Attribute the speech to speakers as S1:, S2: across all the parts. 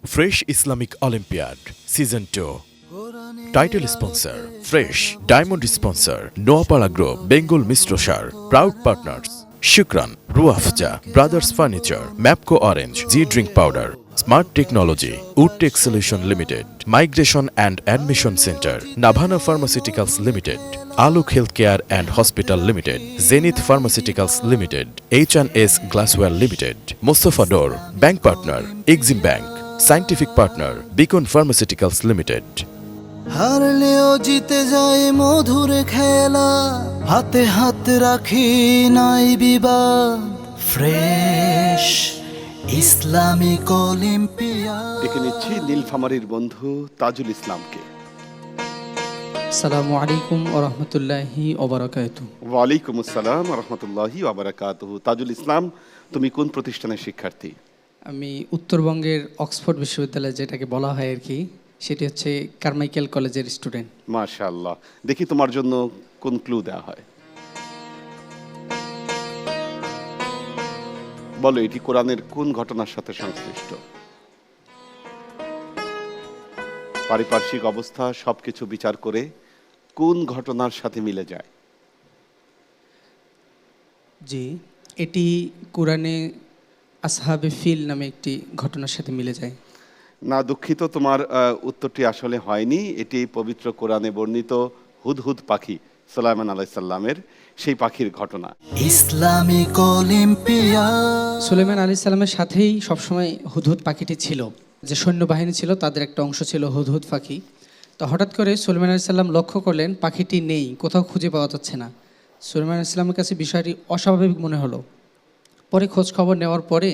S1: Fresh Islamic Olympiad Season 2. Title sponsor Fresh. Diamond sponsor Noapala Group, Bengal Mistrosar. Proud partners Shukran, Ruafja, Brothers Furniture, Mapco Orange, G Drink Powder, Smart Technology, Woodtech Solution Limited, Migration and Admission Center, Navana Pharmaceuticals Limited, Aluk Healthcare and Hospital Limited, Zenith Pharmaceuticals Limited, H&S Glassware Limited, Mustafa Dor, Bank Partner, Exim Bank, Scientific Partner, Beacon Pharmaceuticals Limited.
S2: হারলেও জিতে যায় মধুর খেলা, হাতে হাত রাখি নাই বিবাদ। Fresh Islamic olympiad.
S3: ডেকে নিচ্ছি নীলফামারীর বন্ধু তাজুল ইসলামকে।
S4: আসসালামু আলাইকুম ওয়া রাহমাতুল্লাহি ওয়া বারাকাতুহু।
S3: ওয়ালাইকুম আসসালাম ওয়া রাহমাতুল্লাহি ওয়া বারাকাতুহু। তাজুল ইসলাম, তুমি কোন প্রতিষ্ঠানের শিক্ষার্থী?
S4: আমি উত্তরবঙ্গের অক্সফোর্ড বিশ্ববিদ্যালয়, যেটাকে বলা হয় আর কি, সেটি হচ্ছে কারমাইকেল কলেজের স্টুডেন্ট।
S3: মাশাআল্লাহ। দেখি তোমার জন্য কোন ক্লু দেওয়া হয়। বলো, এটি কোরআনের কোন ঘটনার সাথে সংশ্লিষ্ট? পারিপার্শ্বিক অবস্থা সবকিছু বিচার করে কোন ঘটনার সাথে মিলে যায়?
S4: জি, এটি কোরআনে আসহাবে ফিল নামে একটি ঘটনার সাথে মিলে যায়।
S3: না, দুঃখিত, তোমার উত্তরটি আসলে হয়নি। এটি পবিত্র কোরআনে বর্ণিত হুদহুদ পাখি, সুলাইমান আলাইহিস সালামের সেই পাখির ঘটনা।
S2: Islamic olympiad.
S4: সুলাইমান আলাইহিস সালামের সাথেই সবসময় হুদহুদ পাখিটি ছিল। যে সৈন্যবাহিনী ছিল তাদের একটা অংশ ছিল হুদহুদ পাখি। তো হঠাৎ করে সুলাইমান আলাইহিস সালাম লক্ষ্য করলেন পাখিটি নেই, কোথাও খুঁজে পাওয়া যাচ্ছে না। সুলাইমান আলাইহিস সালামের কাছে বিষয়টি অস্বাভাবিক মনে হলো। পরে খোঁজ খবর নেওয়ার পরে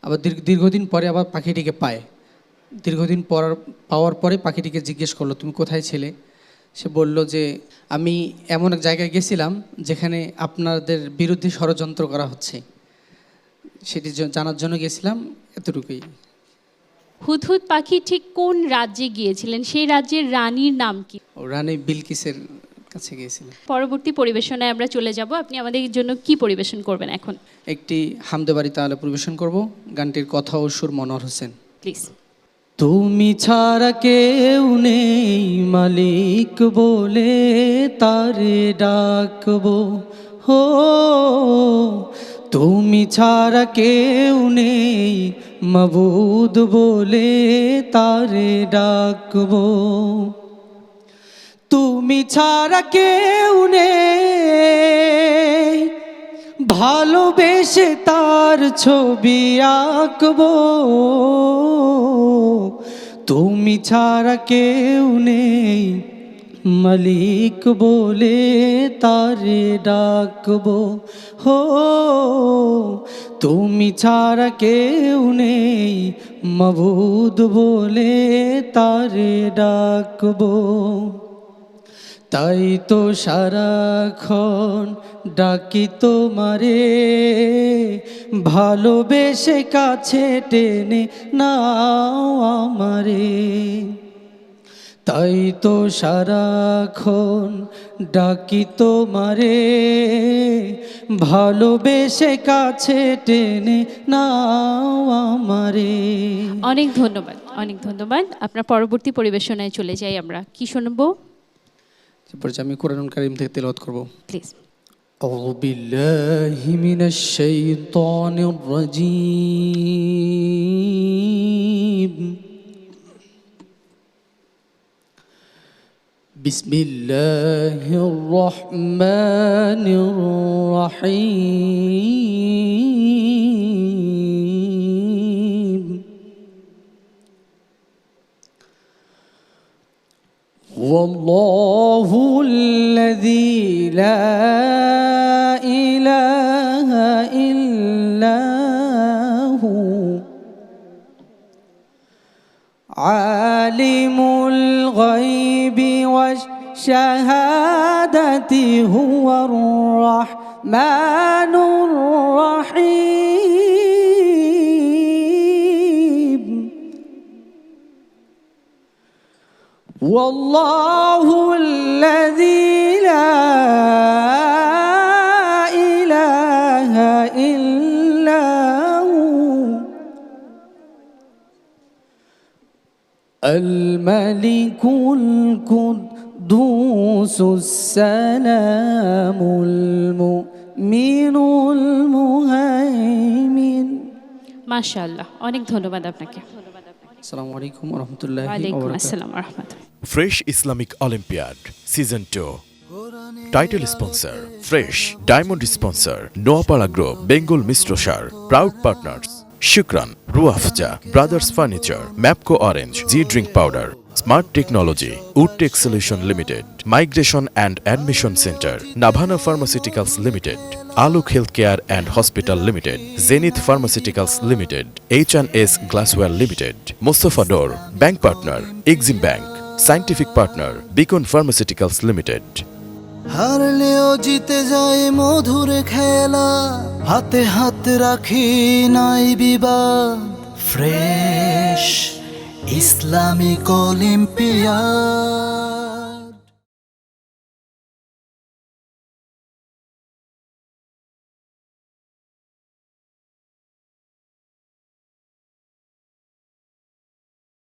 S4: আবার দীর্ঘদিন পরে আবার পাখিটিকে পায়। দীর্ঘদিন পাওয়ার পরে পাখিটিকে জিজ্ঞেস করলো, তুমি কোথায় ছিলে? সে বলল যে আমি এমন এক জায়গায় গেছিলাম যেখানে আপনাদের বিরুদ্ধে ষড়যন্ত্র করা হচ্ছে, সেটি জানার জন্য গেছিলাম, এতটুকুই।
S5: হুদহুদ পাখি ঠিক কোন রাজ্যে গিয়েছিলেন? সেই রাজ্যের রানীর নাম কি?
S4: ও রানী বিলকিসের কাছে গিয়েছিলেন।
S5: পরবর্তী পরিবেশনায় আমরা চলে যাব। আপনি আমাদের জন্য কি পরিবেশন করবেন এখন?
S4: একটি হামদে বাড়ি তাহলে পরিবেশন করব। গানটির কথা ও সুর মনোহর হোসেন।
S5: প্লিজ।
S4: তুমি ছাড়া কেউ নেই মালিক বলে তারে ডাকবো, হো তুমি ছাড়া কেউ নেই মাবুদ বলে তারে ডাকবো, তুমি ছাড়া কেউ নেই ভালোবেসে তার ছবি আঁকবো, তুমি ছাড়া কেউ নেই মালিক বলে তারে ডাকবো, হো তুমি ছাড়া কেউ নেই মাবুদ বলে তারে ডাকবো। তাই তো সারাক্ষণ ডাকি তোমারে, ভালোবেসে কাছে টেনে নাও আমারে। তাই তো সারাক্ষণ ডাকি তোমারে, ভালোবেসে কাছে টেনে নাও আমারে।
S5: অনেক ধন্যবাদ, অনেক ধন্যবাদ। আপনার পরবর্তী পরিবেশনায় চলে যাই আমরা। কি শুনবো?
S4: তারপর আমি কোরআনুল কারীম থেকে তেলাওয়াত করব।
S5: প্লিজ।
S4: أعوذ بالله من الشيطان الرجيم. بسم الله الرحمن الرحيم. والله الذي لا إله إلا هو عالم الغيب والشهادة هو الرحمن الرحيم. والله الذي لا إله إلا هو الملك القدوس السلام المؤمن المهيمن।
S5: মাশাআল্লাহ, অনেক ধন্যবাদ আপনাকে।
S4: আসসালামু আলাইকুম ওয়া রাহমাতুল্লাহি ওয়া
S5: ওয়ালাইকুম
S4: বারাকাতুহু।
S5: আসসালাম ওয়া রাহমাতুল্লাহ।
S1: Fresh Islamic Olympiad Season 2 Title Sponsor Fresh Diamond Sponsor Noapara Group Bengal Mistrosar Proud Partners Shukran Ruafja Brothers Furniture Mapco Orange G Drink Powder Smart Technology Woodtech Solution Limited Migration and Admission Center Navana Pharmaceuticals Limited Aluk Healthcare and Hospital Limited Zenith Pharmaceuticals Limited H&S Glassware Limited Mustafa Door Bank Partner Exim Bank Scientific Partner Beacon Pharmaceuticals Limited
S2: হারলেও জিতে যায় মধুর খেলা, হাতে হাত রাখি নাই বিবাদ। Fresh Islamic olympiad.